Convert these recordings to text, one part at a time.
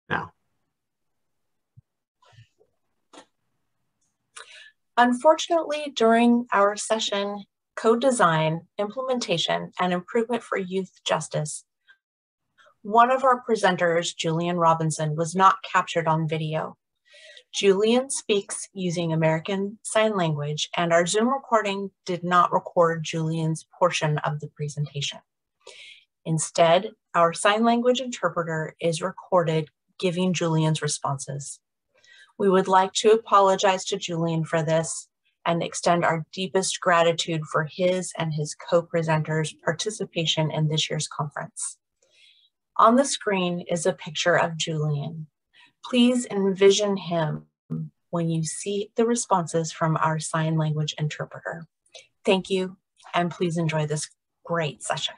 now. Unfortunately, during our session, Code Design, Implementation, and Improvement for Youth Justice, one of our presenters, Julian Robinson, was not captured on video. Julian speaks using American Sign Language, and our Zoom recording did not record Julian's portion of the presentation. Instead, our sign language interpreter is recorded giving Julian's responses. We would like to apologize to Julian for this and extend our deepest gratitude for his and his co-presenters' participation in this year's conference. On the screen is a picture of Julian. Please envision him when you see the responses from our sign language interpreter. Thank you, and please enjoy this great session.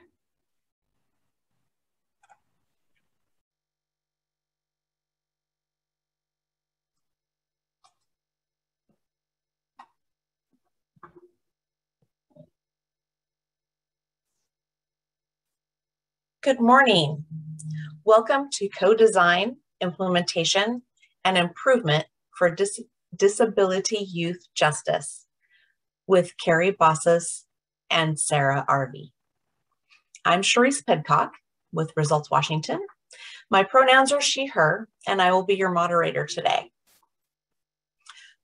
Good morning. Welcome to Co-Design, Implementation, and Improvement for Disability Youth Justice with Carrie Bossas and Sarah Arvey. I'm Sharice Pedcock with Results Washington. My pronouns are she, her, and I will be your moderator today.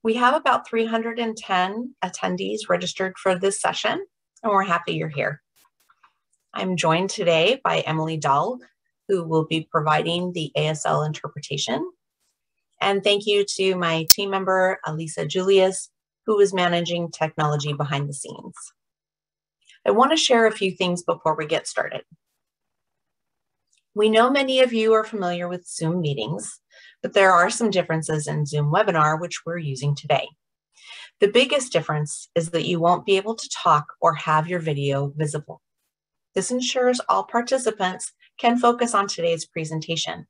We have about 310 attendees registered for this session, and we're happy you're here. I'm joined today by Emily Dahl, who will be providing the ASL interpretation. And thank you to my team member, Elisa Julius, who is managing technology behind the scenes. I want to share a few things before we get started. We know many of you are familiar with Zoom meetings, but there are some differences in Zoom webinar, which we're using today. The biggest difference is that you won't be able to talk or have your video visible. This ensures all participants can focus on today's presentation.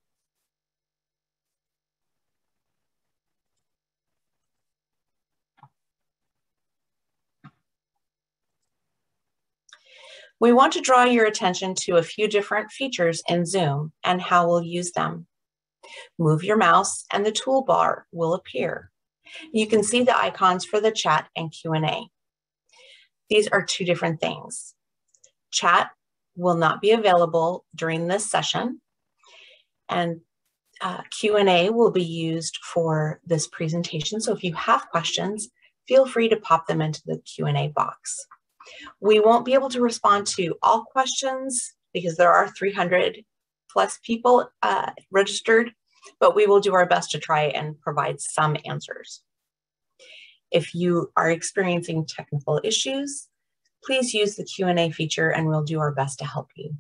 We want to draw your attention to a few different features in Zoom and how we'll use them. Move your mouse and the toolbar will appear. You can see the icons for the chat and Q&A. These are two different things. Chat will not be available during this session, and Q&A will be used for this presentation. So if you have questions, feel free to pop them into the Q&A box. We won't be able to respond to all questions because there are 300 plus people registered, but we will do our best to try and provide some answers. If you are experiencing technical issues, please use the Q&A feature and we'll do our best to help you.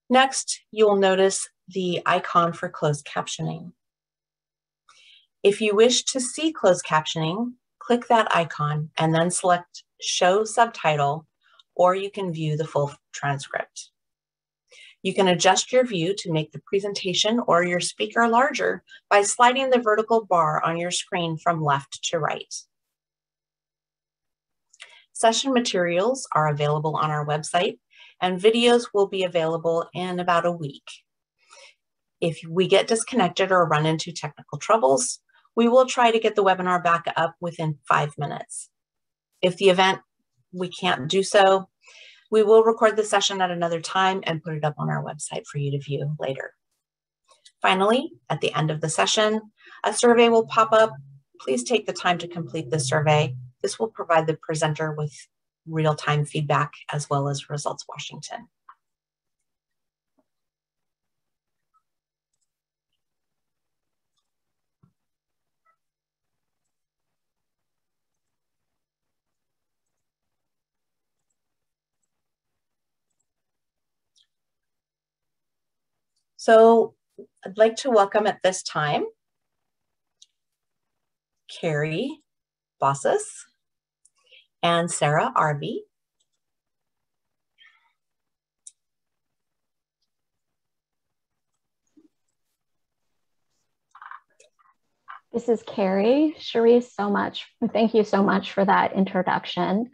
Next, you will notice the icon for closed captioning. If you wish to see closed captioning, click that icon and then select Show Subtitle, or you can view the full transcript. You can adjust your view to make the presentation or your speaker larger by sliding the vertical bar on your screen from left to right. Session materials are available on our website, and videos will be available in about a week. If we get disconnected or run into technical troubles, we will try to get the webinar back up within 5 minutes. If the event we can't do so, we will record the session at another time and put it up on our website for you to view later. Finally, at the end of the session, a survey will pop up. Please take the time to complete the survey. This will provide the presenter with real-time feedback as well as Results Washington. So I'd like to welcome at this time Carrie Bossas and Sarah Arvey. This is Carrie. Sharice, thank you so much for that introduction.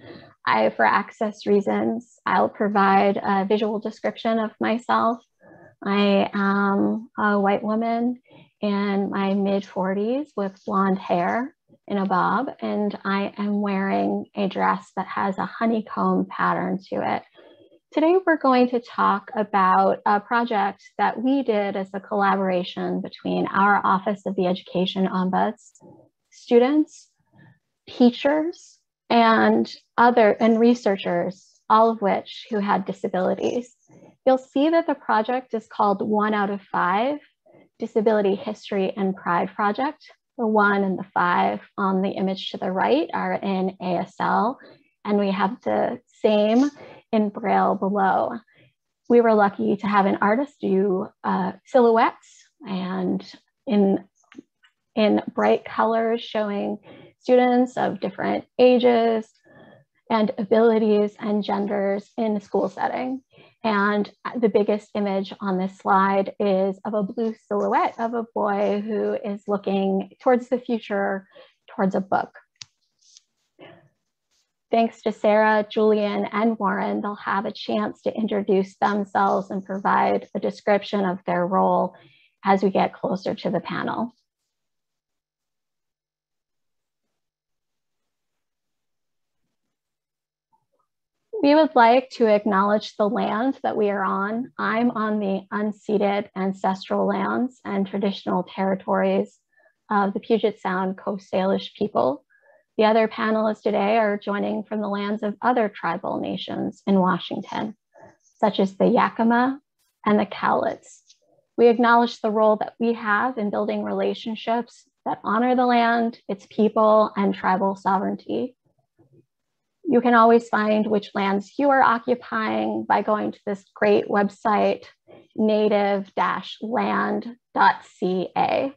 For access reasons, I'll provide a visual description of myself. I am a white woman in my mid-40s with blonde hair in a bob, and I am wearing a dress that has a honeycomb pattern to it. Today, we're going to talk about a project that we did as a collaboration between our Office of the Education Ombuds, students, teachers, and researchers, all of which who had disabilities. You'll see that the project is called 1 out of 5, Disability History and Pride Project. The 1 and the 5 on the image to the right are in ASL, and we have the same in Braille below. We were lucky to have an artist do silhouettes and in bright colors showing students of different ages and abilities and genders in a school setting. And the biggest image on this slide is of a blue silhouette of a boy who is looking towards the future, towards a book. Thanks to Sarah, Julian, and Warren, they'll have a chance to introduce themselves and provide a description of their role as we get closer to the panel. We would like to acknowledge the land that we are on. I'm on the unceded ancestral lands and traditional territories of the Puget Sound Coast Salish people. The other panelists today are joining from the lands of other tribal nations in Washington, such as the Yakima and the Cowlitz. We acknowledge the role that we have in building relationships that honor the land, its people, and tribal sovereignty. You can always find which lands you are occupying by going to this great website, native-land.ca.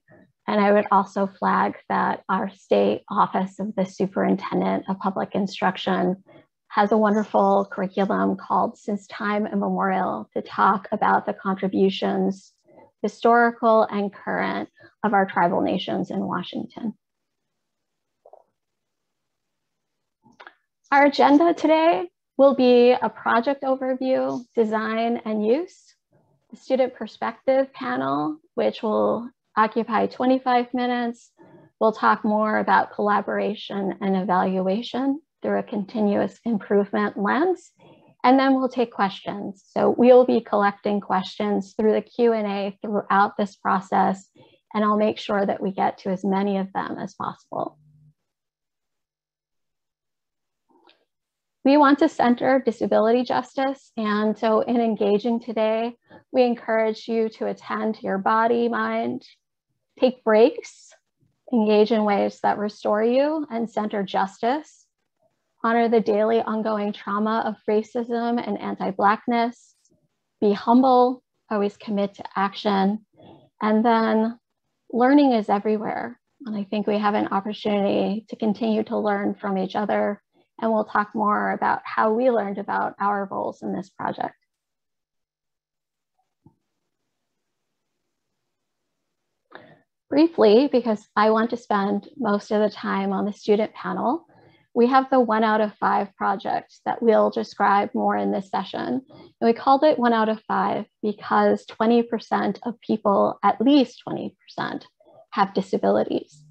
And I would also flag that our state office of the Superintendent of Public Instruction has a wonderful curriculum called Since Time Immemorial to talk about the contributions, historical and current, of our tribal nations in Washington. Our agenda today will be a project overview, design, and use, the student perspective panel, which will occupy 25 minutes. We'll talk more about collaboration and evaluation through a continuous improvement lens, and then we'll take questions. So we'll be collecting questions through the Q&A throughout this process, and I'll make sure that we get to as many of them as possible. We want to center disability justice, and so in engaging today, we encourage you to attend to your body, mind, take breaks, engage in ways that restore you and center justice, honor the daily ongoing trauma of racism and anti-Blackness, be humble, always commit to action, and then learning is everywhere. And I think we have an opportunity to continue to learn from each other, and we'll talk more about how we learned about our roles in this project. Briefly, because I want to spend most of the time on the student panel, we have the 1 out of 5 project that we'll describe more in this session. And we called it 1 out of 5 because 20% of people, at least 20%, have disabilities.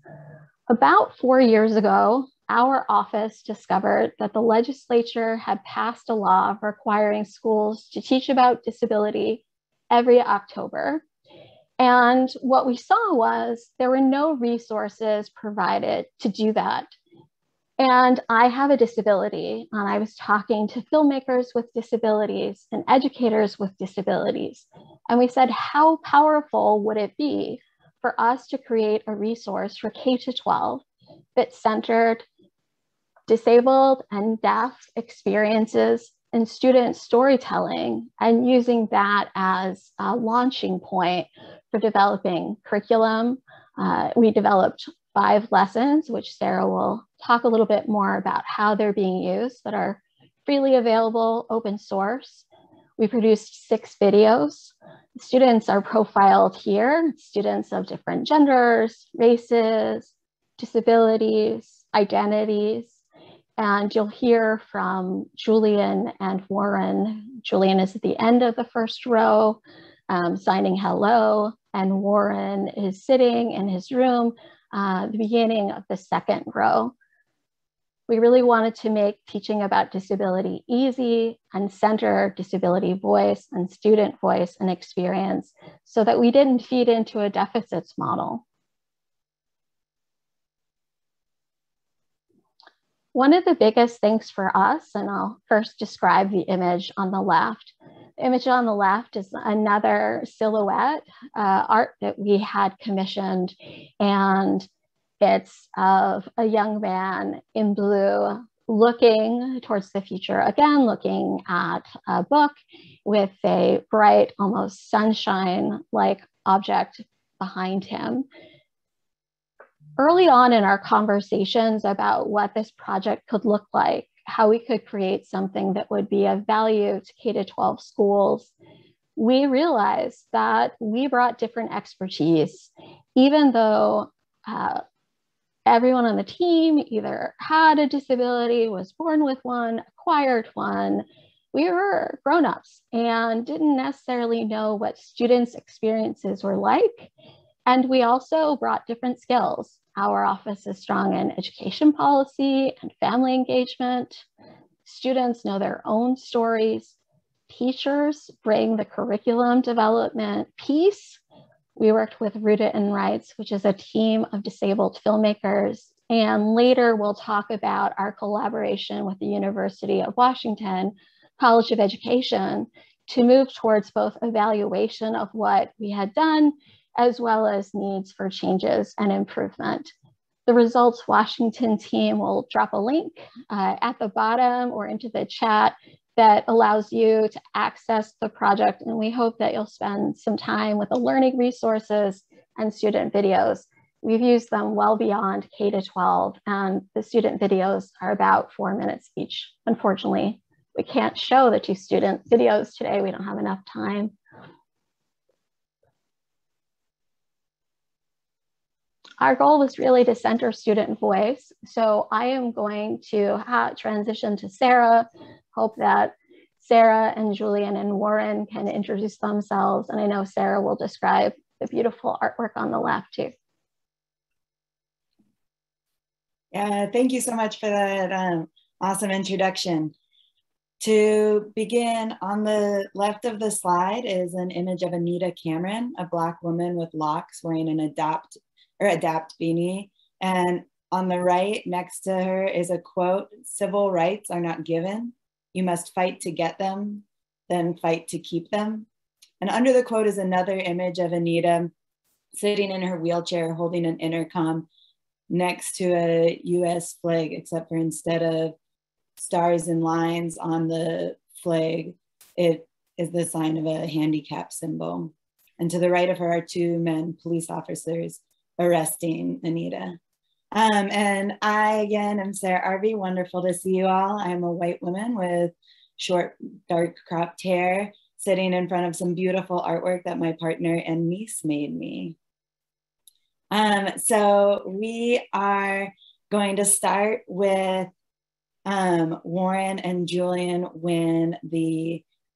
About 4 years ago, our office discovered that the legislature had passed a law requiring schools to teach about disability every October. And what we saw was there were no resources provided to do that. And I have a disability, and I was talking to filmmakers with disabilities and educators with disabilities. And we said, how powerful would it be for us to create a resource for K-12 that centered disabled and deaf experiences and student storytelling, and using that as a launching point for developing curriculum. We developed 5 lessons, which Sarah will talk a little bit more about how they're being used, that are freely available, open source. We produced 6 videos. Students are profiled here, students of different genders, races, disabilities, identities. And you'll hear from Julian and Warren. Julian is at the end of the first row. signing hello, and Warren is sitting in his room, the beginning of the second row. We really wanted to make teaching about disability easy and center disability voice and student voice and experience so that we didn't feed into a deficits model. One of the biggest things for us, and I'll first describe the image on the left. The image on the left is another silhouette art that we had commissioned, and it's of a young man in blue looking towards the future, again, looking at a book with a bright, almost sunshine-like object behind him. Early on in our conversations about what this project could look like, how we could create something that would be of value to K-12 schools, we realized that we brought different expertise, even though everyone on the team either had a disability, was born with one, acquired one. We were grown-ups and didn't necessarily know what students' experiences were like. And we also brought different skills. Our office is strong in education policy and family engagement. Students know their own stories. Teachers bring the curriculum development piece. We worked with Rooted in Rights, which is a team of disabled filmmakers. And later we'll talk about our collaboration with the University of Washington College of Education to move towards both evaluation of what we had done, as well as needs for changes and improvement. The Results Washington team will drop a link at the bottom or into the chat that allows you to access the project. And we hope that you'll spend some time with the learning resources and student videos. We've used them well beyond K-12, and the student videos are about 4 minutes each. Unfortunately, we can't show the 2 student videos today. We don't have enough time. Our goal was really to center student voice. So I am going to transition to Sarah. Hope that Sarah and Julian and Warren can introduce themselves. And I know Sarah will describe the beautiful artwork on the left too. Yeah, thank you so much for that awesome introduction. To begin, on the left of the slide is an image of Anita Cameron, a Black woman with locks wearing an Adapt beanie. And on the right next to her is a quote, "Civil rights are not given. You must fight to get them, then fight to keep them." And under the quote is another image of Anita sitting in her wheelchair holding an intercom next to a US flag, except for instead of stars and lines on the flag, it is the sign of a handicap symbol. And to the right of her are 2 men, police officers, arresting Anita. And I, again, am Sarah Arvey. Wonderful to see you all. I'm a white woman with short, dark cropped hair, sitting in front of some beautiful artwork that my partner and niece made me. So we are going to start with Warren and Julian. When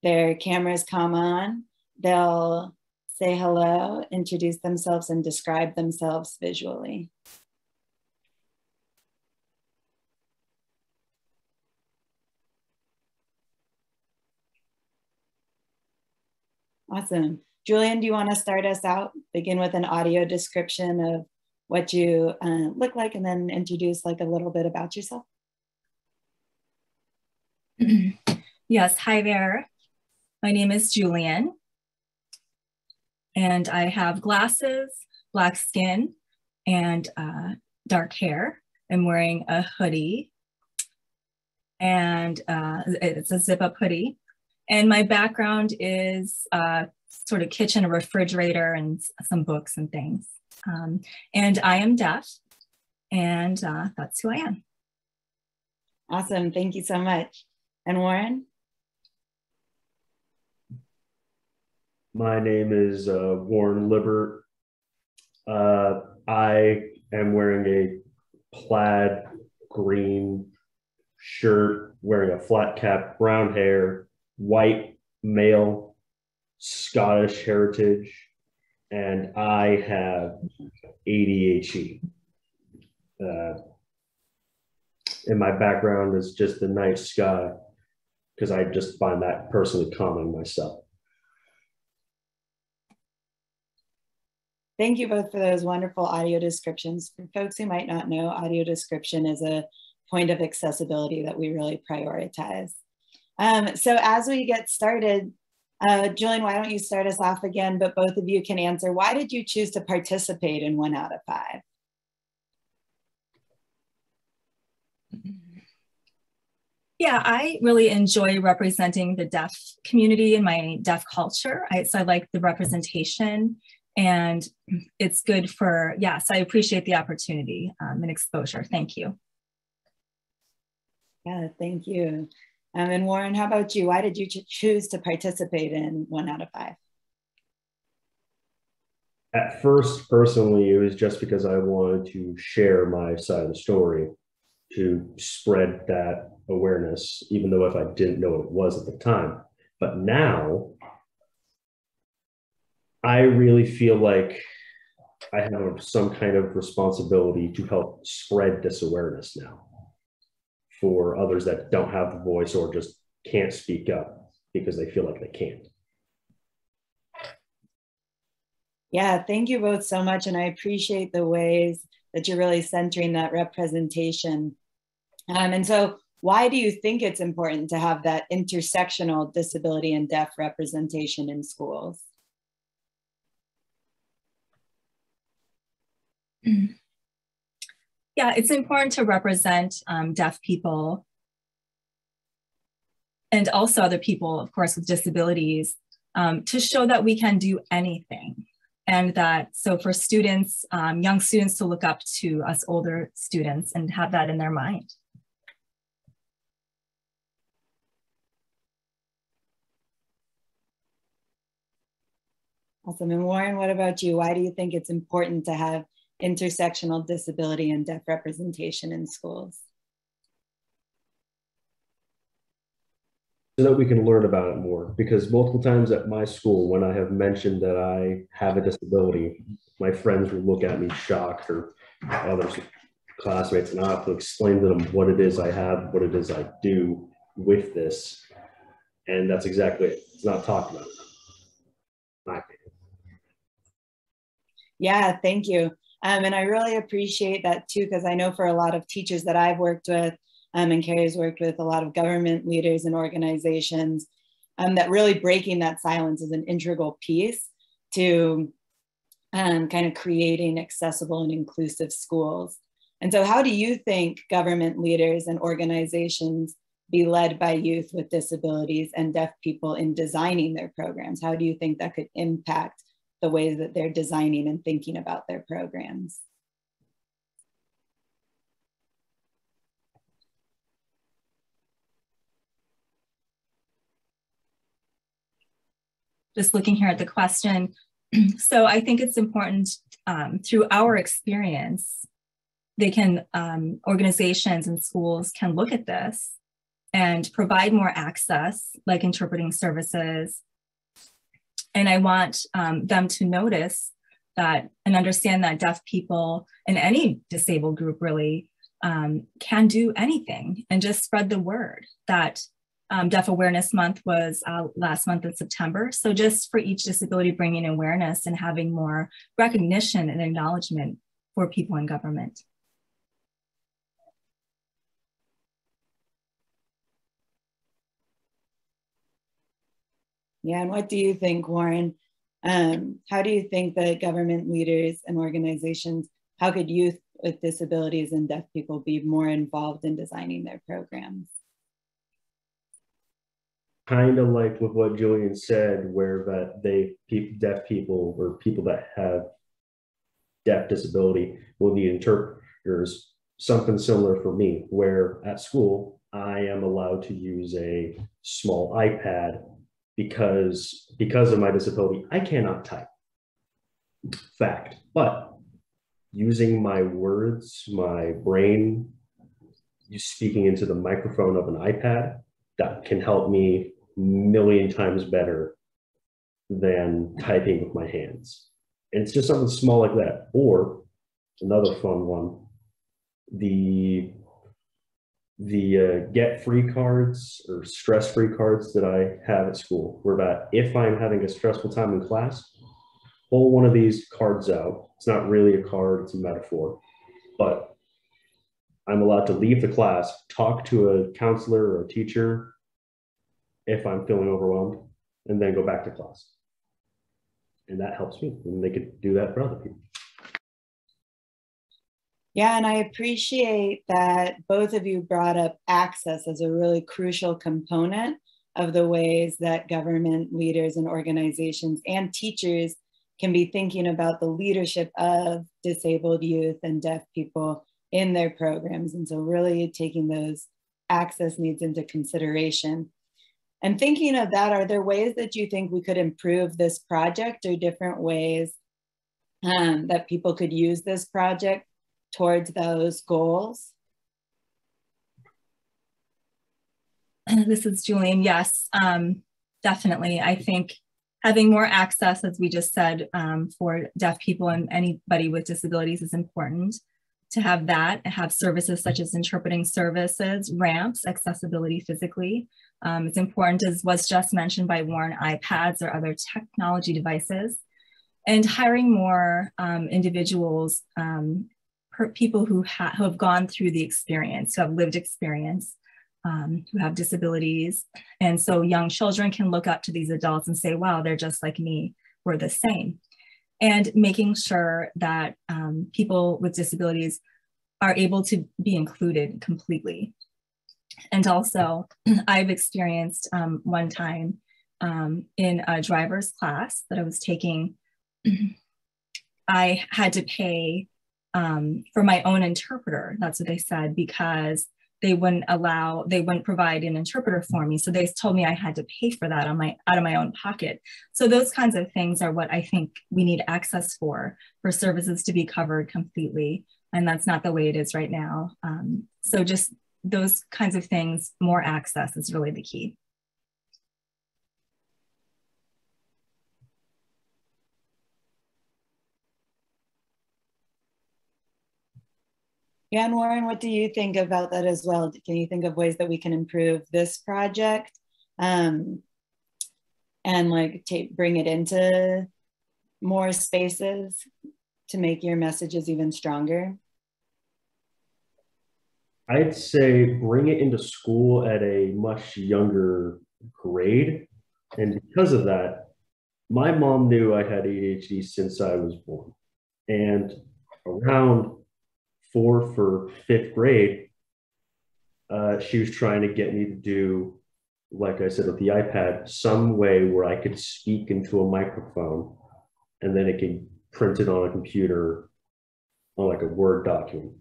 their cameras come on, they'll say hello, introduce themselves, and describe themselves visually. Awesome. Julian, do you want to start us out? Begin with an audio description of what you look like, and then introduce like a little bit about yourself. Yes, hi there. My name is Julian, and I have glasses, black skin, and dark hair. I'm wearing a hoodie, and it's a zip-up hoodie. And my background is sort of kitchen, a refrigerator, and some books and things. And I am deaf, and that's who I am. Awesome, thank you so much. And Warren? My name is Warren Libert. I am wearing a plaid green shirt, wearing a flat cap, brown hair, white male, Scottish heritage, and I have ADHD. And my background is just the night sky, because I just find that personally calming myself. Thank you both for those wonderful audio descriptions. For folks who might not know, audio description is a point of accessibility that we really prioritize. So as we get started, Julian, why don't you start us off again, but both of you can answer, why did you choose to participate in 1 out of 5? Yeah, I really enjoy representing the deaf community in my deaf culture. So I like the representation, and it's good for, so I appreciate the opportunity and exposure. Thank you. Yeah, thank you. And Warren, how about you? Why did you choose to participate in 1 out of 5? At first, personally, it was just because I wanted to share my side of the story, to spread that awareness, even though if I didn't know what it was at the time. But now, I really feel like I have some kind of responsibility to help spread this awareness now for others that don't have the voice or just can't speak up because they feel like they can't. Yeah, thank you both so much. And I appreciate the ways that you're really centering that representation. And so why do you think it's important to have that intersectional disability and deaf representation in schools? Yeah, it's important to represent deaf people and also other people, of course, with disabilities, to show that we can do anything. And that, so for students, young students, to look up to us older students and have that in their mind. Awesome. And Warren, what about you? Why do you think it's important to have intersectional disability and deaf representation in schools? So that we can learn about it more, because multiple times at my school, when I have mentioned that I have a disability, my friends will look at me shocked, or other classmates, and I have to explain to them what it is I have, what it is I do with this. And that's exactly it. It's not talked about. My opinion. Yeah, thank you. And I really appreciate that too, because I know for a lot of teachers that I've worked with, and Carrie's worked with a lot of government leaders and organizations, that really breaking that silence is an integral piece to kind of creating accessible and inclusive schools. And so how do you think government leaders and organizations be led by youth with disabilities and deaf people in designing their programs? How do you think that could impact the ways that they're designing and thinking about their programs? Just looking here at the question. So I think it's important through our experience, they can, organizations and schools can look at this and provide more access, like interpreting services. And I want them to notice that and understand that deaf people and any disabled group really can do anything, and just spread the word that Deaf Awareness Month was last month in September. So just for each disability, bringing awareness and having more recognition and acknowledgement for people in government. Yeah, and what do you think, Warren? How do you think that government leaders and organizations, how could youth with disabilities and deaf people be more involved in designing their programs? Kind of like with what Julian said, where that deaf people or people that have deaf disability will need interpreters. Something similar for me, where at school I am allowed to use a small iPad because of my disability, I cannot type. Fact. But using my words, my brain, speaking into the microphone of an iPad, that can help me a million times better than typing with my hands. And it's just something small like that. Or another fun one, the get free cards or stress free cards that I have at school, where that if I'm having a stressful time in class, pull one of these cards out. It's not really a card, it's a metaphor, but I'm allowed to leave the class, talk to a counselor or a teacher if I'm feeling overwhelmed, and then go back to class. And that helps me, and they could do that for other people. Yeah, and I appreciate that both of you brought up access as a really crucial component of the ways that government leaders and organizations and teachers can be thinking about the leadership of disabled youth and deaf people in their programs. And so really taking those access needs into consideration. And thinking of that, are there ways that you think we could improve this project, or different ways that people could use this project towards those goals? This is Julian. Yes, definitely. I think having more access, as we just said, for deaf people and anybody with disabilities is important. To have that, have services such as interpreting services, ramps, accessibility physically. It's important, as was just mentioned by Warren, iPads or other technology devices, and hiring more individuals, people who have gone through the experience, who have lived experience, who have disabilities. And so young children can look up to these adults and say, wow, they're just like me, we're the same. And making sure that people with disabilities are able to be included completely. And also, I've experienced one time in a driver's class that I was taking, I had to pay for my own interpreter. That's what they said, because they wouldn't provide an interpreter for me. So they told me I had to pay for that out of my own pocket. So those kinds of things are what I think we need access for services to be covered completely. And that's not the way it is right now. So just those kinds of things, more access is really the key. Yeah, and Warren, what do you think about that as well? Can you think of ways that we can improve this project and like bring it into more spaces to make your messages even stronger? I'd say bring it into school at a much younger grade. And because of that, my mom knew I had ADHD since I was born. And around 4th or 5th grade, she was trying to get me to do, like I said, with the iPad, some way where I could speak into a microphone and then it could print it on a computer on like a Word document.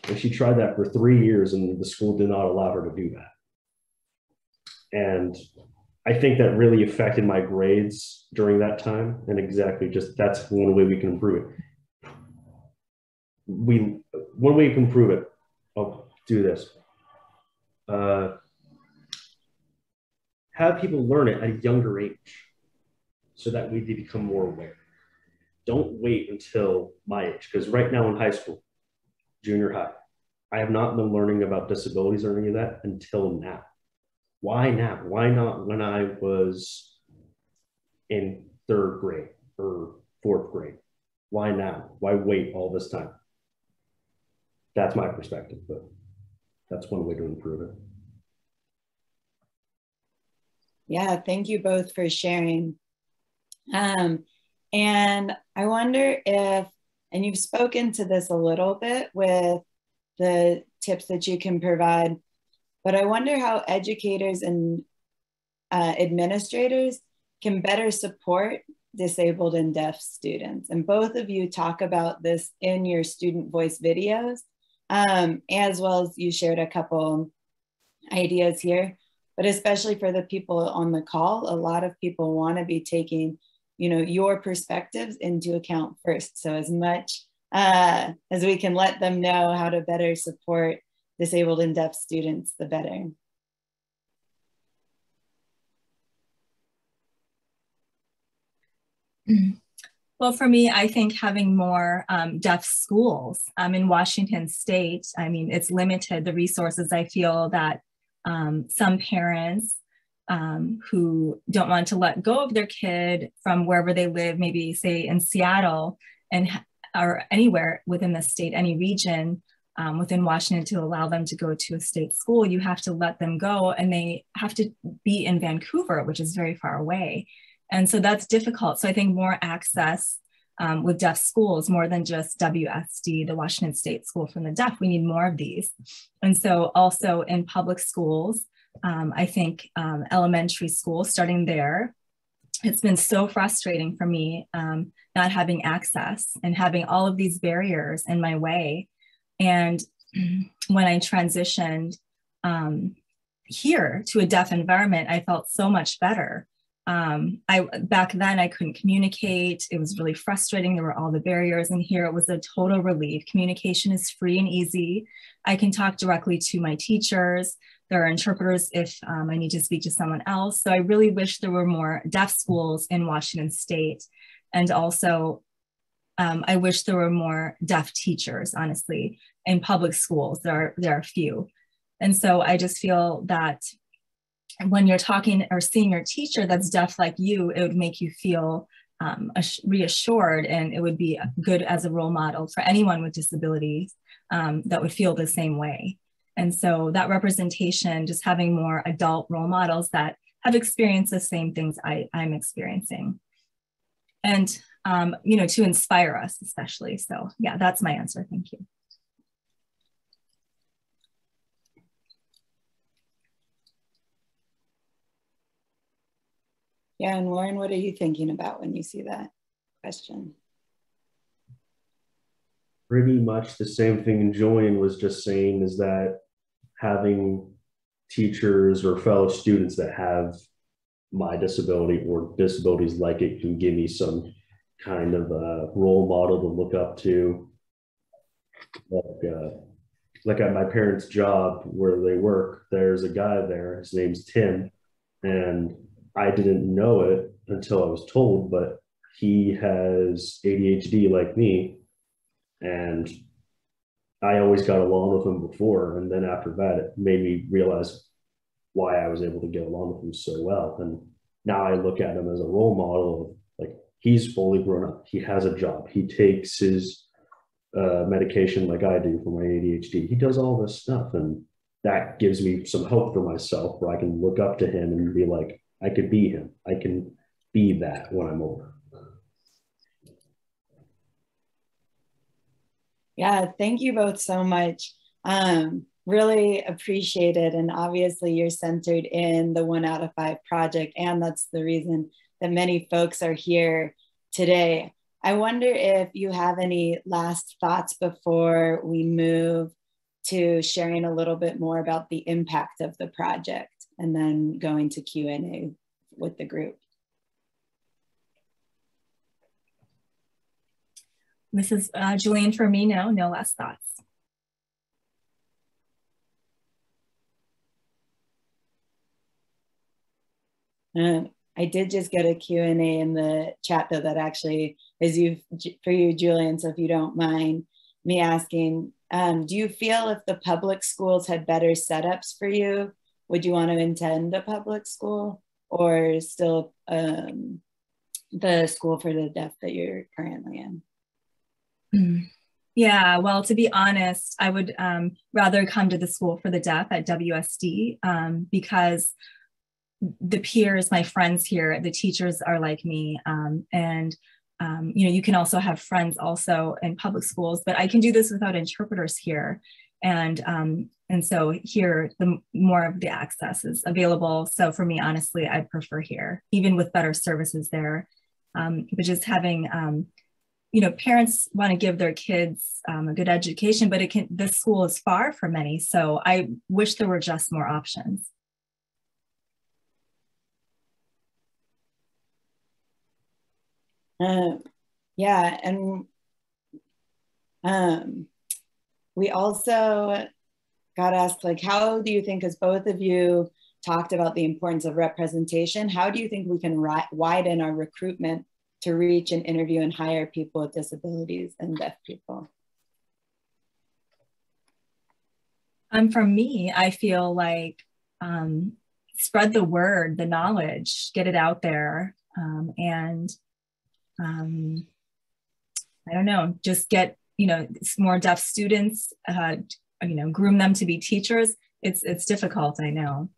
And she tried that for 3 years and the school did not allow her to do that. And I think that really affected my grades during that time. And exactly just that's one way we can improve it. One way you can improve it, I'll do this. Have people learn it at a younger age so that we become more aware. Don't wait until my age, because right now in high school, junior high, I have not been learning about disabilities or any of that until now. Why now? Why not when I was in 3rd grade or 4th grade? Why now? Why wait all this time? That's my perspective, but that's one way to improve it. Yeah, thank you both for sharing. And I wonder if, and you've spoken to this a little bit with the tips that you can provide, but I wonder how educators and administrators can better support disabled and deaf students. And both of you talk about this in your student voice videos, as well as you shared a couple ideas here, but especially for the people on the call, a lot of people want to be taking, your perspectives into account first. So as much as we can let them know how to better support disabled and deaf students, the better. Well, for me, I think having more deaf schools in Washington State, I mean, it's limited, the resources. I feel that some parents who don't want to let go of their kid from wherever they live, maybe say in Seattle and or anywhere within the state, any region within Washington, to allow them to go to a state school, you have to let them go, and they have to be in Vancouver, which is very far away. And so that's difficult. So I think more access with deaf schools, more than just WSD, the Washington State School for the Deaf, we need more of these. And so also in public schools, I think elementary school, starting there, it's been so frustrating for me not having access and having all of these barriers in my way. And when I transitioned here to a deaf environment, I felt so much better. Back then I couldn't communicate. It was really frustrating. There were all the barriers, and here it was a total relief. Communication is free and easy. I can talk directly to my teachers. There are interpreters if I need to speak to someone else. So I really wish there were more deaf schools in Washington State. And also I wish there were more deaf teachers, honestly, in public schools. There are few. And so I just feel that when you're talking or seeing your teacher that's deaf like you, it would make you feel reassured, and it would be good as a role model for anyone with disabilities that would feel the same way. And so that representation, just having more adult role models that have experienced the same things I'm experiencing. And, you know, to inspire us especially. So yeah, that's my answer. Thank you. Yeah, and Lauren, what are you thinking about when you see that question? Pretty much the same thing Julian was just saying, is that having teachers or fellow students that have my disability or disabilities like it can give me some kind of a role model to look up to. Like at my parents' job where they work, there's a guy there, his name's Tim, and I didn't know it until I was told, but he has ADHD like me, and I always got along with him before, and then after that it made me realize why I was able to get along with him so well. And now I look at him as a role model of, like, he's fully grown up, he has a job, he takes his medication like I do for my ADHD, he does all this stuff, and that gives me some hope for myself where I can look up to him and be like, I could be him, I can be that when I'm older. Yeah, thank you both so much. Really appreciate it. And obviously you're centered in the 1 out of 5 project, and that's the reason that many folks are here today. I wonder if you have any last thoughts before we move to sharing a little bit more about the impact of the project and then going to Q&A with the group. This is Julian for me now, no last thoughts. I did just get a Q&A in the chat though that actually is for you, Julian, so if you don't mind me asking, do you feel if the public schools had better setups for you, would you want to attend a public school or still the school for the deaf that you're currently in? Yeah, well, to be honest, I would rather come to the school for the deaf at WSD because the peers, my friends here, the teachers are like me. And, you know, you can also have friends also in public schools, but I can do this without interpreters here. And so here, the more of the access is available. So for me, honestly, I'd prefer here, even with better services there. But just having, you know, parents want to give their kids a good education, but this school is far for many. So I wish there were just more options. Yeah, and we also got asked, like, how do you think, as both of you talked about the importance of representation, how do you think we can widen our recruitment to reach and interview and hire people with disabilities and deaf people? For me, I feel like spread the word, the knowledge, get it out there, and I don't know, just get, you know, more deaf students, you know, groom them to be teachers. It's difficult, I know.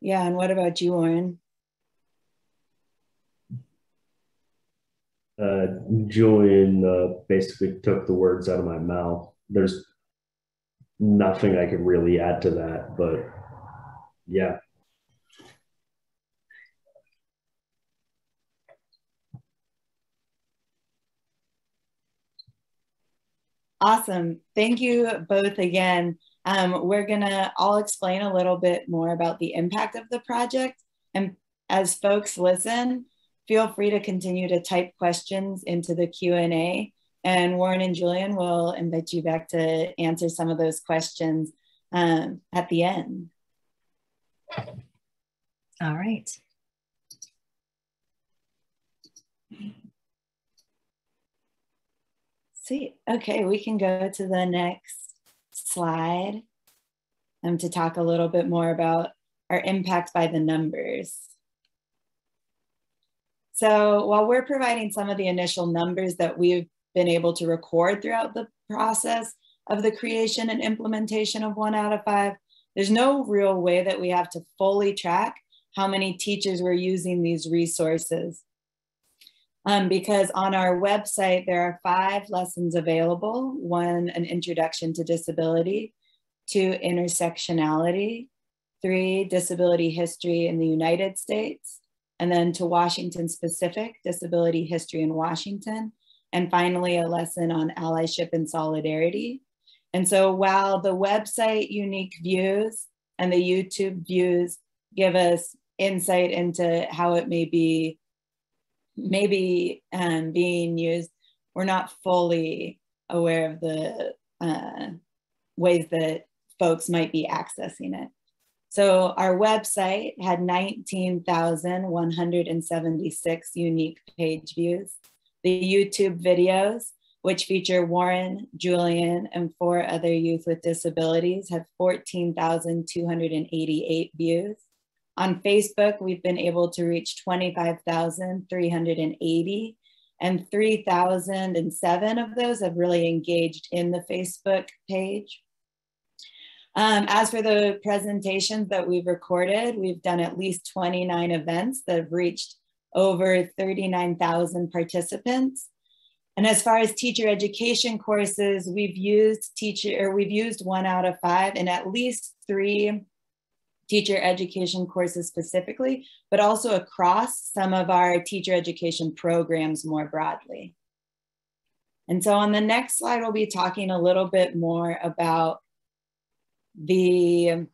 Yeah, and what about you, Lauren? Julian basically took the words out of my mouth. There's nothing I could really add to that, but yeah. Awesome. Thank you both again. We're gonna all explain a little bit more about the impact of the project. And as folks listen, feel free to continue to type questions into the Q&A. And Warren and Julian will invite you back to answer some of those questions at the end. All right. See, okay, we can go to the next slide to talk a little bit more about our impact by the numbers. So while we're providing some of the initial numbers that we've been able to record throughout the process of the creation and implementation of 1 out of 5, there's no real way that we have to fully track how many teachers were using these resources. Because on our website, there are 5 lessons available. 1, an introduction to disability. 2, intersectionality. 3, disability history in the United States. And then to Washington specific, disability history in Washington. And finally, a lesson on allyship and solidarity. And so while the website unique views and the YouTube views give us insight into how it may be being used, we're not fully aware of the ways that folks might be accessing it. So our website had 19,176 unique page views. The YouTube videos, which feature Warren, Julian, and 4 other youth with disabilities, have 14,288 views. On Facebook, we've been able to reach 25,380, and 3,007 of those have really engaged in the Facebook page. As for the presentations that we've recorded, we've done at least 29 events that have reached over 39,000 participants. And as far as teacher education courses, we've used 1 out of 5 in at least 3 teacher education courses specifically, but also across some of our teacher education programs more broadly. And so on the next slide, we'll be talking a little bit more about the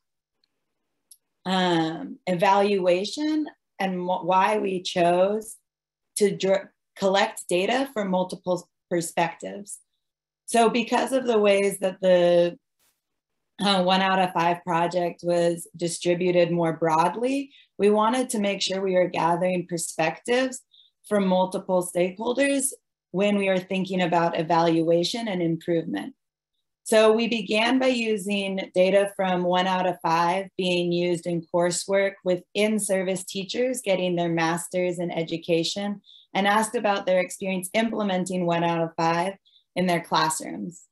evaluation and why we chose to collect data from multiple perspectives. So because of the ways that the 1 out of 5 project was distributed more broadly, we wanted to make sure we were gathering perspectives from multiple stakeholders when we were thinking about evaluation and improvement. So we began by using data from 1 out of 5 being used in coursework with in-service teachers getting their master's in education, and asked about their experience implementing 1 out of 5 in their classrooms.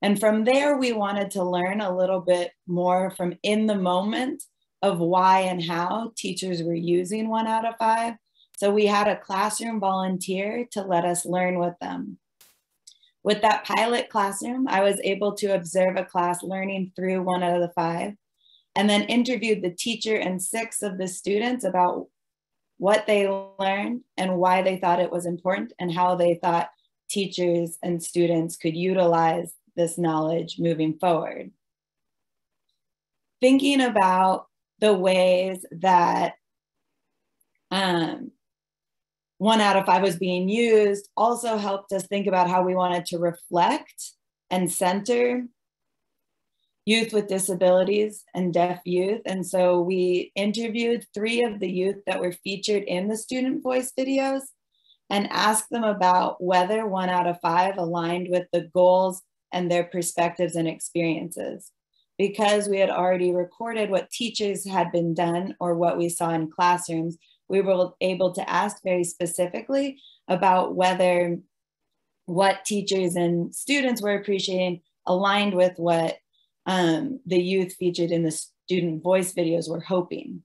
And from there, we wanted to learn a little bit more from in the moment of why and how teachers were using 1 out of 5. So we had a classroom volunteer to let us learn with them. With that pilot classroom, I was able to observe a class learning through 1 out of the 5, and then interviewed the teacher and 6 of the students about what they learned and why they thought it was important and how they thought teachers and students could utilize this knowledge moving forward. Thinking about the ways that 1 out of 5 was being used also helped us think about how we wanted to reflect and center youth with disabilities and deaf youth. And so we interviewed 3 of the youth that were featured in the Student Voice videos and asked them about whether 1 out of 5 aligned with the goals and their perspectives and experiences. Because we had already recorded what teachers had been done or what we saw in classrooms, we were able to ask very specifically about whether what teachers and students were appreciating aligned with what the youth featured in the Student Voice videos were hoping.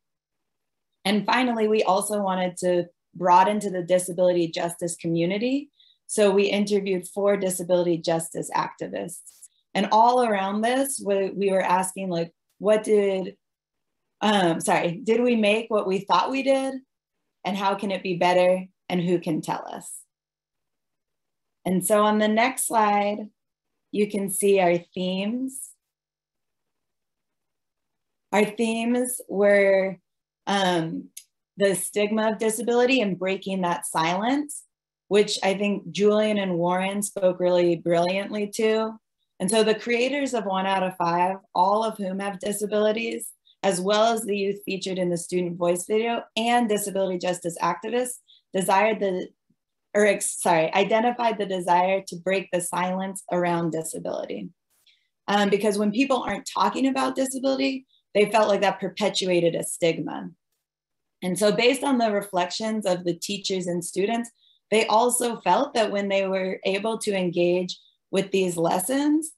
And finally, we also wanted to broaden to the disability justice community. So we interviewed 4 disability justice activists. And all around this, we were asking, like, what did we make what we thought we did? And how can it be better? And who can tell us? And so on the next slide, you can see our themes. Our themes were the stigma of disability and breaking that silence, which I think Julian and Warren spoke really brilliantly to. And so the creators of 1 out of 5, all of whom have disabilities, as well as the youth featured in the Student Voice video and disability justice activists, identified the desire to break the silence around disability. Because when people aren't talking about disability, they felt like that perpetuated a stigma. And so based on the reflections of the teachers and students, they also felt that when they were able to engage with these lessons,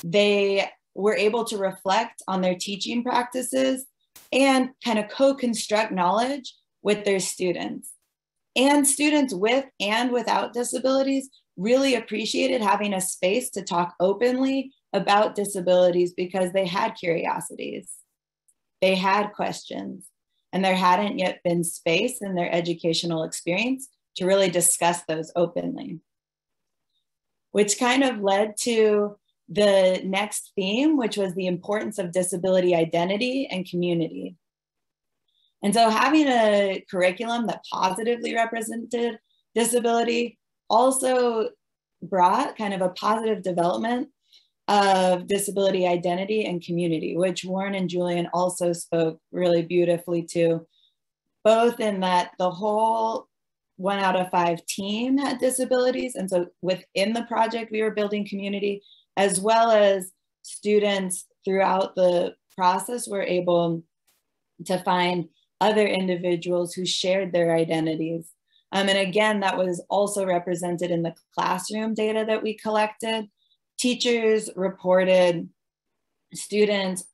they were able to reflect on their teaching practices and kind of co-construct knowledge with their students. And students with and without disabilities really appreciated having a space to talk openly about disabilities because they had curiosities, they had questions, and there hadn't yet been space in their educational experience to really discuss those openly. Which kind of led to the next theme, which was the importance of disability identity and community. And so having a curriculum that positively represented disability also brought kind of a positive development of disability identity and community, which Warren and Julian also spoke really beautifully to, both in that the whole 1 out of 5 team had disabilities. And so within the project, we were building community, as well as students throughout the process were able to find other individuals who shared their identities. And again, that was also represented in the classroom data that we collected. Teachers reported students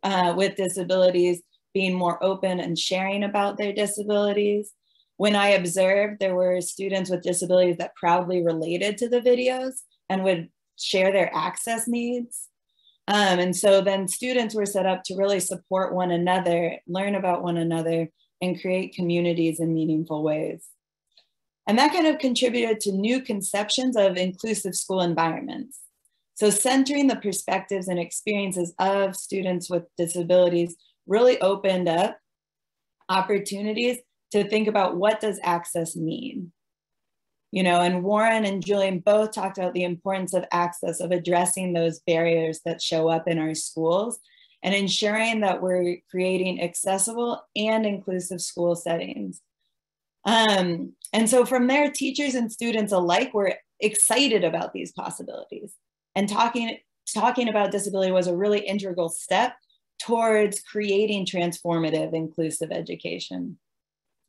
with disabilities being more open and sharing about their disabilities. When I observed, there were students with disabilities that proudly related to the videos and would share their access needs. And so then students were set up to really support one another, learn about one another, and create communities in meaningful ways. And that kind of contributed to new conceptions of inclusive school environments. So centering the perspectives and experiences of students with disabilities really opened up opportunities to think about what does access mean? You know, and Warren and Julian both talked about the importance of access, of addressing those barriers that show up in our schools and ensuring that we're creating accessible and inclusive school settings. And so from there, teachers and students alike were excited about these possibilities. And talking about disability was a really integral step towards creating transformative, inclusive education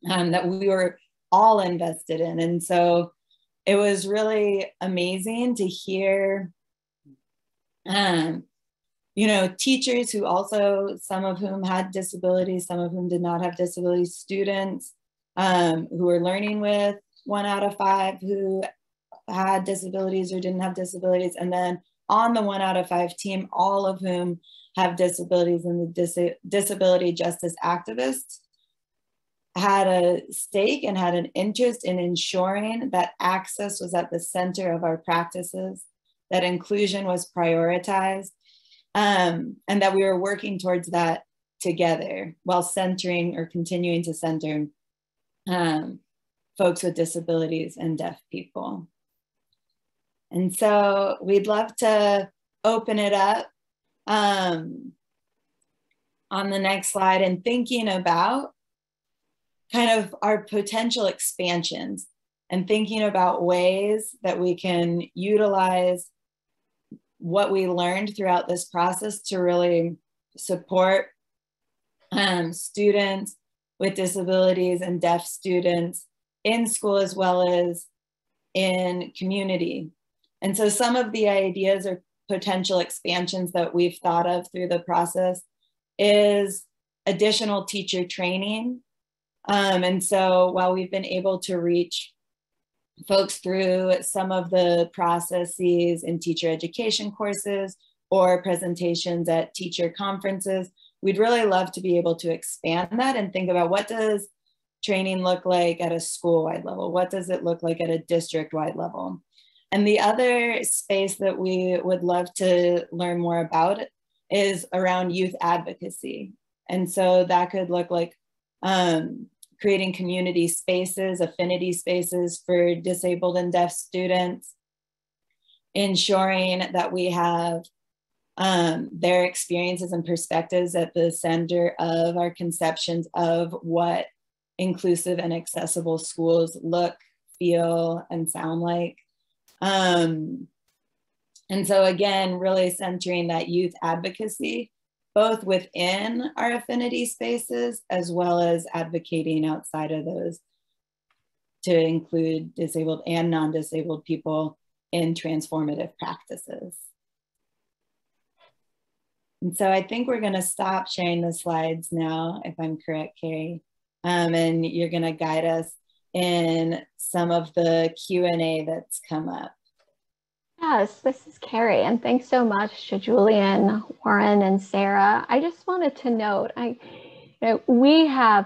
that we were all invested in. And so it was really amazing to hear, you know, teachers who also, some of whom had disabilities, some of whom did not have disabilities, students who were learning with 1 out of 5 who had disabilities or didn't have disabilities. And then on the 1 out of 5 team, all of whom have disabilities, and the disability justice activists had a stake and had an interest in ensuring that access was at the center of our practices, that inclusion was prioritized, and that we were working towards that together while centering or continuing to center folks with disabilities and deaf people. And so we'd love to open it up on the next slide and thinking about kind of our potential expansions and thinking about ways that we can utilize what we learned throughout this process to really support students with disabilities and deaf students in school as well as in community. And so some of the ideas or potential expansions that we've thought of through the process is additional teacher training. And so while we've been able to reach folks through some of the processes in teacher education courses or presentations at teacher conferences, we'd really love to be able to expand that and think about what does training look like at a school-wide level? What does it look like at a district-wide level? And the other space that we would love to learn more about is around youth advocacy. And so that could look like creating community spaces, affinity spaces for disabled and deaf students, ensuring that we have their experiences and perspectives at the center of our conceptions of what inclusive and accessible schools look, feel, and sound like. And so again, really centering that youth advocacy, both within our affinity spaces, as well as advocating outside of those to include disabled and non-disabled people in transformative practices. And so I think we're gonna stop sharing the slides now, if I'm correct, Carrie. And you're gonna guide us in some of the Q&A that's come up. Yes, this is Carrie, and thanks so much to Julian, Warren, and Sarah. I just wanted to note,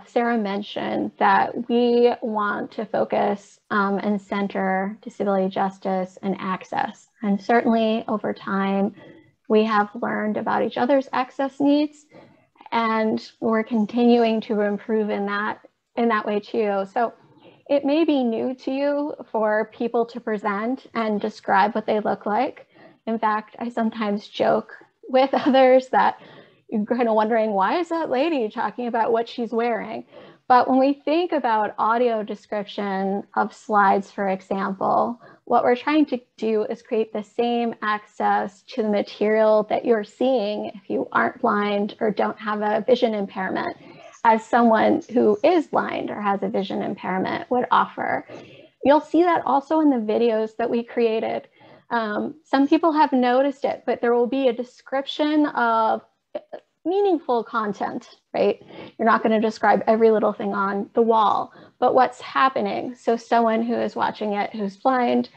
Sarah mentioned that we want to focus and center disability justice and access. And certainly over time, we have learned about each other's access needs, and we're continuing to improve in that way too. So it may be new to you for people to present and describe what they look like. In fact, I sometimes joke with others that you're kind of wondering, why is that lady talking about what she's wearing? But when we think about audio description of slides, for example, what we're trying to do is create the same access to the material that you're seeing if you aren't blind or don't have a vision impairment, as someone who is blind or has a vision impairment would offer. You'll see that also in the videos that we created. Some people have noticed it, but there will be a description of meaningful content, right? You're not going to describe every little thing on the wall, but what's happening. So someone who is watching it who's blind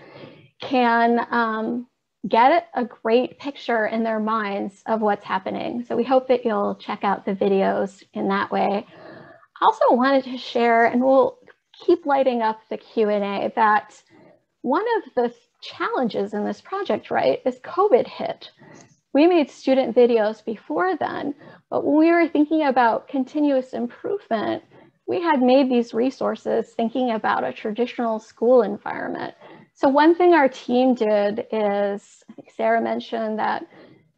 can get a great picture in their minds of what's happening. So we hope that you'll check out the videos in that way. I also wanted to share, and we'll keep lighting up the Q&A, that one of the challenges in this project, right, is COVID hit. We made student videos before then, but when we were thinking about continuous improvement, we had made these resources thinking about a traditional school environment. So one thing our team did is, I think Sarah mentioned that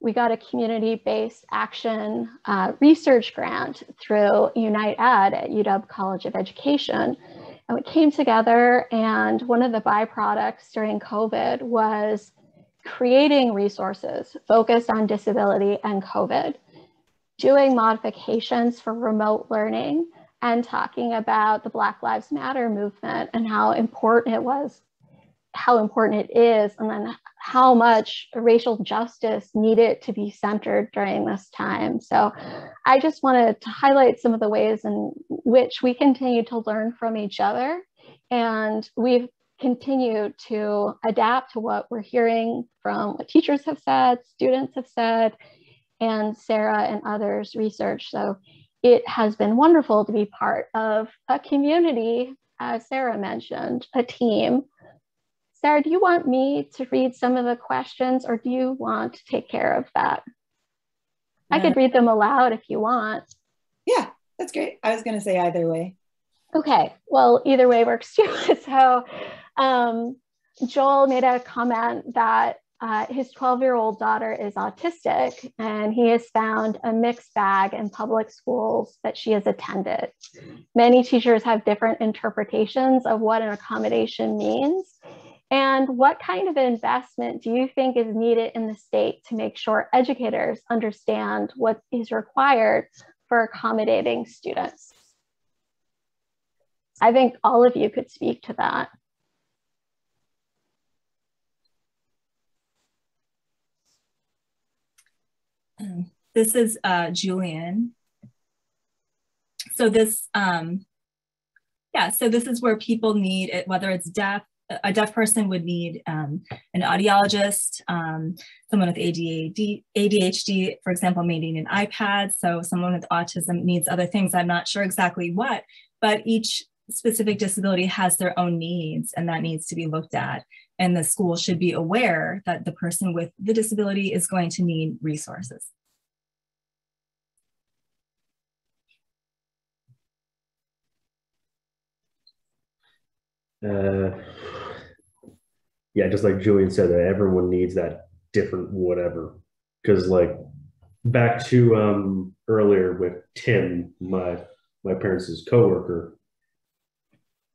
we got a community-based action research grant through Unite Ed at UW College of Education. And we came together, and one of the byproducts during COVID was creating resources focused on disability and COVID, doing modifications for remote learning, and talking about the Black Lives Matter movement and how important it was, how important it is, and then how much racial justice needed to be centered during this time. So I just wanted to highlight some of the ways in which we continue to learn from each other, and we've continued to adapt to what we're hearing from what teachers have said, students have said, and Sarah and others' research. So it has been wonderful to be part of a community, as Sarah mentioned, a team. Sarah, do you want me to read some of the questions, or do you want to take care of that? I could read them aloud if you want. Yeah, that's great. I was going to say either way. Okay, well, either way works too. So Joel made a comment that his 12-year-old daughter is autistic, and he has found a mixed bag in public schools that she has attended. Many teachers have different interpretations of what an accommodation means. And what kind of investment do you think is needed in the state to make sure educators understand what is required for accommodating students? I think all of you could speak to that. This is Julian. So this, so this is where people need it, whether it's deaf, a deaf person would need an audiologist, someone with ADHD, for example, may need an iPad. So someone with autism needs other things. I'm not sure exactly what, but each specific disability has their own needs, and that needs to be looked at. And the school should be aware that the person with the disability is going to need resources. Yeah, just like Julian said, that everyone needs that different whatever. Because like back to earlier with Tim, my parents' coworker,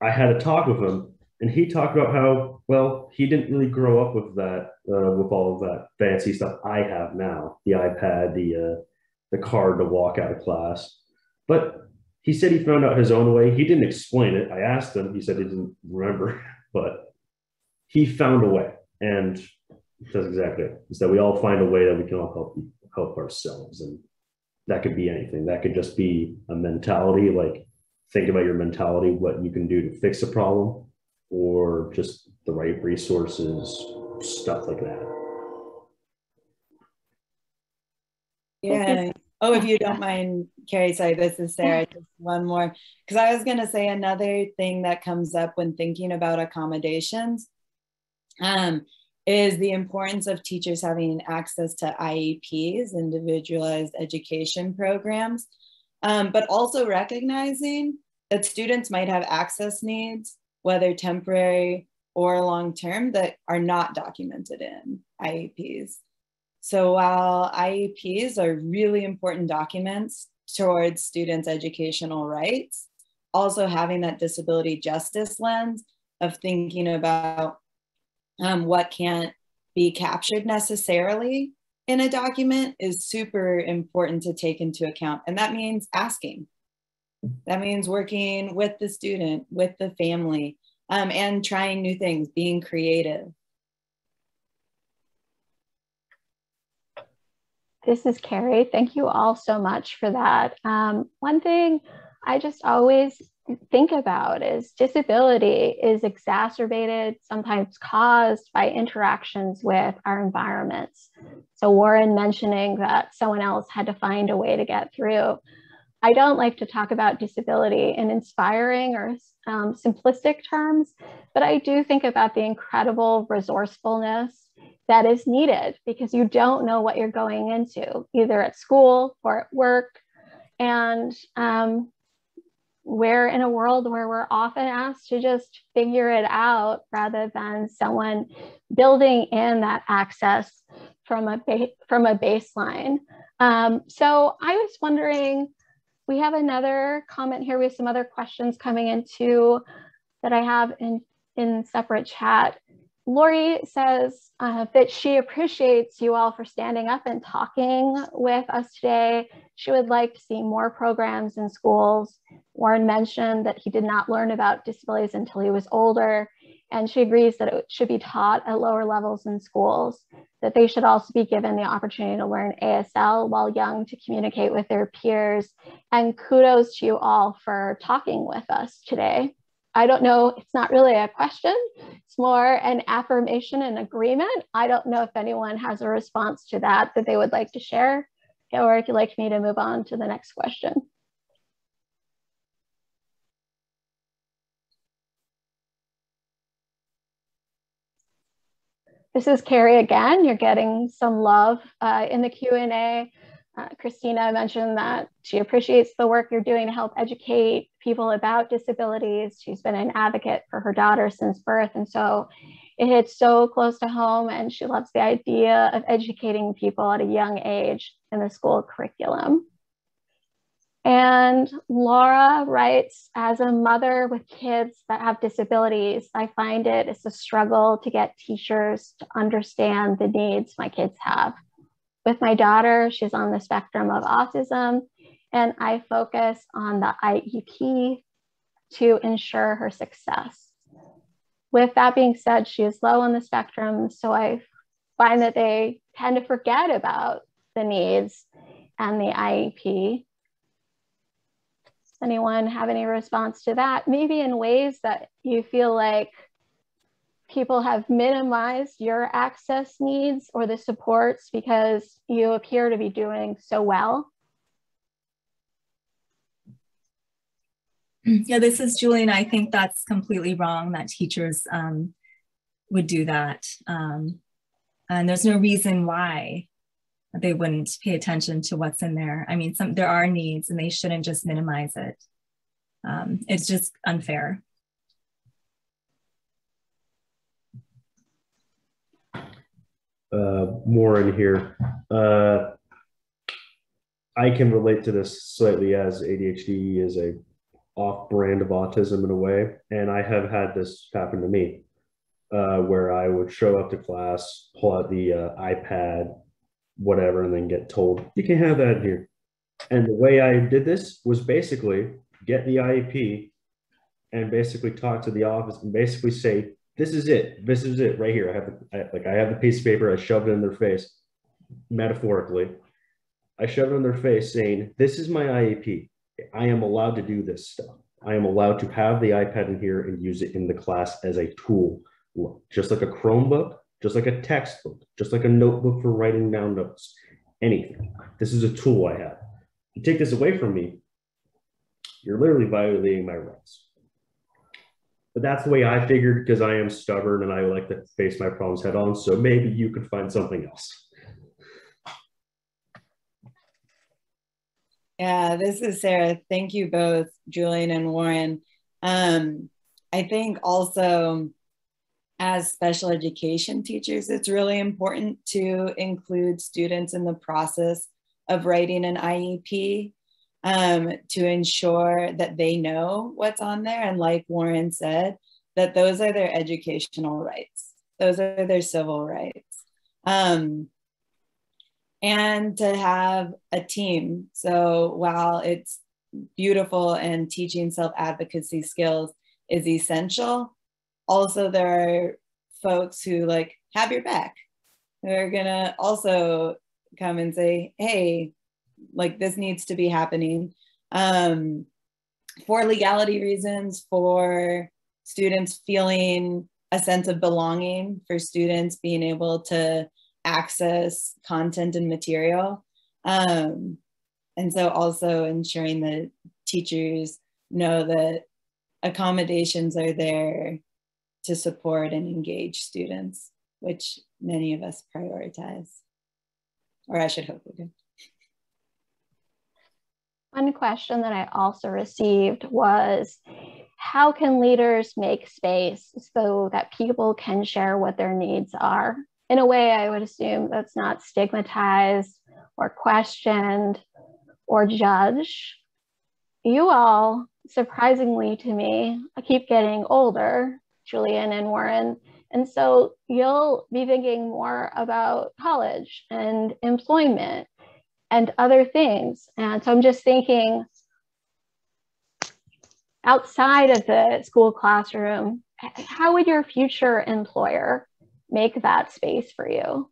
I had a talk with him, and he talked about how, well, he didn't really grow up with that, with all of that fancy stuff I have now, the iPad, the card to walk out of class. But he said he found out his own way. He didn't explain it. I asked him. He said he didn't remember, but he found a way, and that's exactly it. Is that we all find a way that we can all help ourselves, and that could be anything. That could just be a mentality, like think about your mentality, what you can do to fix a problem, or just the right resources, stuff like that. Yeah. Oh, if you don't mind, Carrie, sorry, this is Sarah, just one more. Because I was going to say another thing that comes up when thinking about accommodations is the importance of teachers having access to IEPs, individualized education programs, but also recognizing that students might have access needs, whether temporary or long-term, that are not documented in IEPs. So while IEPs are really important documents towards students' educational rights, also having that disability justice lens of thinking about what can't be captured necessarily in a document is super important to take into account. And that means asking. That means working with the student, with the family, and trying new things, being creative. This is Carrie. Thank you all so much for that. One thing I just always think about is disability is exacerbated, sometimes caused by interactions with our environments. So Warren mentioning that someone else had to find a way to get through. I don't like to talk about disability in inspiring or simplistic terms, but I do think about the incredible resourcefulness that is needed, because you don't know what you're going into, either at school or at work. And we're in a world where we're often asked to just figure it out rather than someone building in that access from a baseline. So I was wondering, we have another comment here. We have some other questions coming in too that I have in separate chat. Lori says that she appreciates you all for standing up and talking with us today. She would like to see more programs in schools. Warren mentioned that he did not learn about disabilities until he was older, and she agrees that it should be taught at lower levels in schools, that they should also be given the opportunity to learn ASL while young to communicate with their peers. And kudos to you all for talking with us today. I don't know, it's not really a question, it's more an affirmation and agreement. I don't know if anyone has a response to that they would like to share, or if you'd like me to move on to the next question. This is Carrie again. You're getting some love in the Q&A. Christina mentioned that she appreciates the work you're doing to help educate people about disabilities. She's been an advocate for her daughter since birth. And so It hits so close to home, and she loves the idea of educating people at a young age in the school curriculum. And Laura writes, as a mother with kids that have disabilities, I find it's a struggle to get teachers to understand the needs my kids have. With my daughter, she's on the spectrum of autism, and I focus on the IEP to ensure her success. With that being said, she is low on the spectrum, so I find that they tend to forget about the needs and the IEP. Does anyone have any response to that? Maybe in ways that you feel like people have minimized your access needs or the supports because you appear to be doing so well? Yeah, this is Julie, and I think that's completely wrong that teachers would do that. And there's no reason why they wouldn't pay attention to what's in there. I mean, there are needs and they shouldn't just minimize it. It's just unfair. More in here. I can relate to this slightly, as ADHD is a off-brand of autism in a way, and I have had this happen to me, where I would show up to class, pull out the iPad, whatever, and then get told, you can have that here. And the way I did this was basically get the IEP and basically talk to the office and basically say, this is it right here. I have the piece of paper, I shoved it in their face, metaphorically. I shoved it in their face saying, this is my IEP. I am allowed to do this stuff. I am allowed to have the iPad in here and use it in the class as a tool, just like a Chromebook, just like a textbook, just like a notebook for writing down notes, anything. This is a tool I have. You take this away from me, you're literally violating my rights. But that's the way I figured, because I am stubborn and I like to face my problems head on. So maybe you could find something else. Yeah, this is Sarah. Thank you both, Julian and Warren. I think also as special education teachers, it's really important to include students in the process of writing an IEP to ensure that they know what's on there. And like Warren said, that those are their educational rights. Those are their civil rights. And to have a team. So while it's beautiful and teaching self-advocacy skills is essential, also there are folks who like have your back, who are gonna also come and say, hey, like this needs to be happening for legality reasons, for students feeling a sense of belonging, for students being able to access content and material. And so also ensuring that teachers know that accommodations are there to support and engage students, which many of us prioritize, or I should hope we do. One question that I also received was, how can leaders make space so that people can share what their needs are? In a way, I would assume that's not stigmatized or questioned or judged. You all, surprisingly to me, I keep getting older, Julian and Warren, and so you'll be thinking more about college and employment and other things. And so I'm just thinking, outside of the school classroom, how would your future employer make that space for you?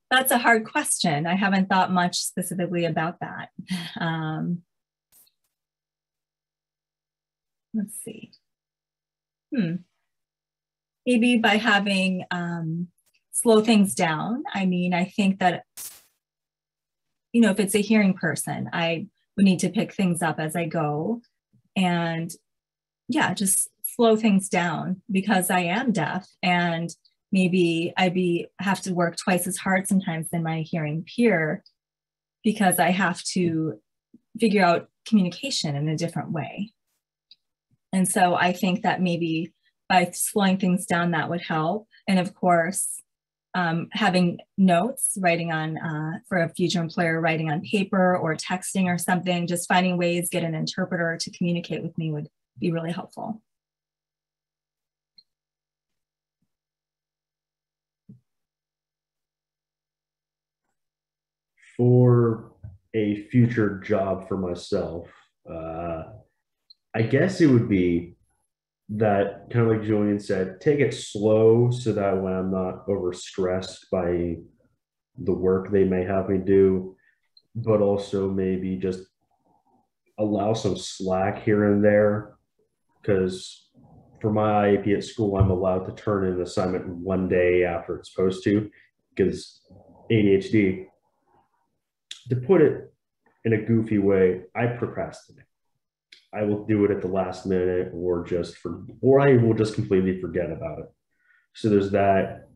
That's a hard question. I haven't thought much specifically about that. Let's see. Maybe by having slow things down. I mean, I think that, you know, if it's a hearing person, I would need to pick things up as I go, and yeah, just slow things down, because I am deaf, and maybe have to work twice as hard sometimes than my hearing peer, because I have to figure out, communication in a different way. And so I think that maybe by slowing things down, that would help. And of course, having notes, writing on, for a future employer, writing on paper or texting or something, just finding ways, get an interpreter to communicate with me would be really helpful. For a future job for myself, I guess it would be that, kind of like Julian said, take it slow so that when I'm not overstressed by the work they may have me do, but also maybe just allow some slack here and there. Because for my IEP at school, I'm allowed to turn in an assignment one day after it's supposed to, because ADHD. To put it in a goofy way, I procrastinate. I will do it at the last minute, or I will just completely forget about it. So there's that.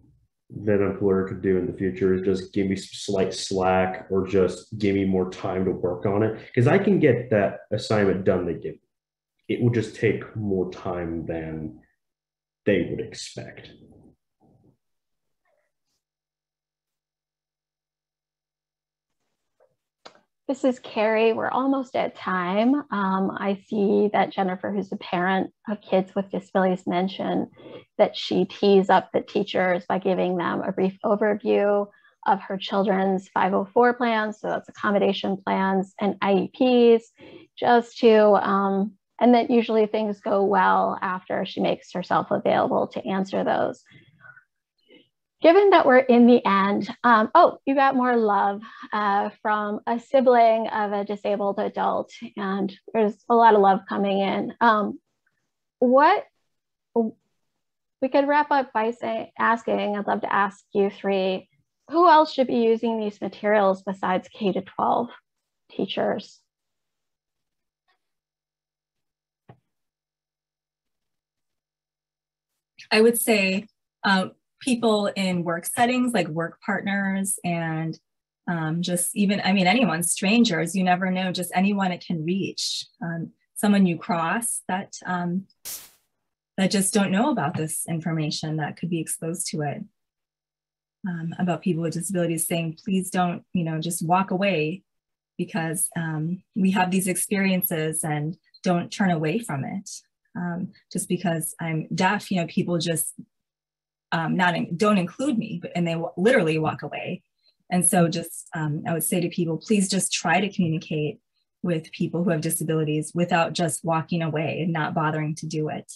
That an employer could do in the future is just give me some slight slack, or just give me more time to work on it, because I can get that assignment done they give me. It will just take more time than they would expect. This is Carrie. We're almost at time. I see that Jennifer, who's a parent of kids with disabilities, mentioned that she tees up the teachers by giving them a brief overview of her children's 504 plans, so that's accommodation plans and IEPs, just to, and that usually things go well after she makes herself available to answer those. Given that we're in the end, oh, you got more love from a sibling of a disabled adult, and there's a lot of love coming in. What we could wrap up by asking, I'd love to ask you three, who else should be using these materials besides K-12 teachers? I would say people in work settings, like work partners, and just even, I mean, anyone, strangers, you never know, just anyone it can reach. Someone you cross that, that just don't know about this information, that could be exposed to it. About people with disabilities, saying, please don't, just walk away, because we have these experiences, and don't turn away from it. Just because I'm deaf, people just don't include me, and they literally walk away. And so just, I would say to people, please just try to communicate with people who have disabilities without just walking away and not bothering to do it.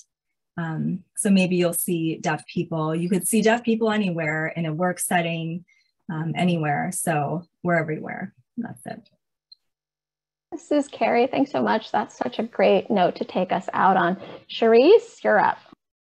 So maybe you'll see deaf people. You could see deaf people anywhere, in a work setting, anywhere. So we're everywhere. That's it. This is Carrie. Thanks so much. That's such a great note to take us out on. Cherise, you're up.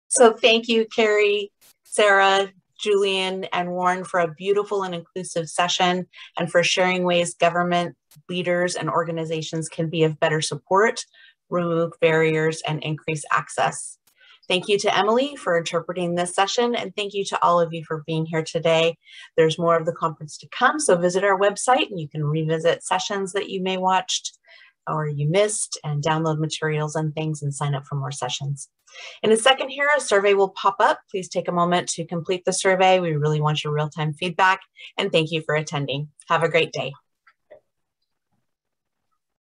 So thank you, Carrie, Sarah, Julian, and Warren, for a beautiful and inclusive session, and for sharing ways government leaders and organizations can be of better support, remove barriers, and increase access. Thank you to Emily for interpreting this session, and thank you to all of you for being here today. There's more of the conference to come, so visit our website and you can revisit sessions that you may watched or you missed, and download materials and things, and sign up for more sessions. In a second here, a survey will pop up. Please take a moment to complete the survey. We really want your real-time feedback, and thank you for attending. Have a great day.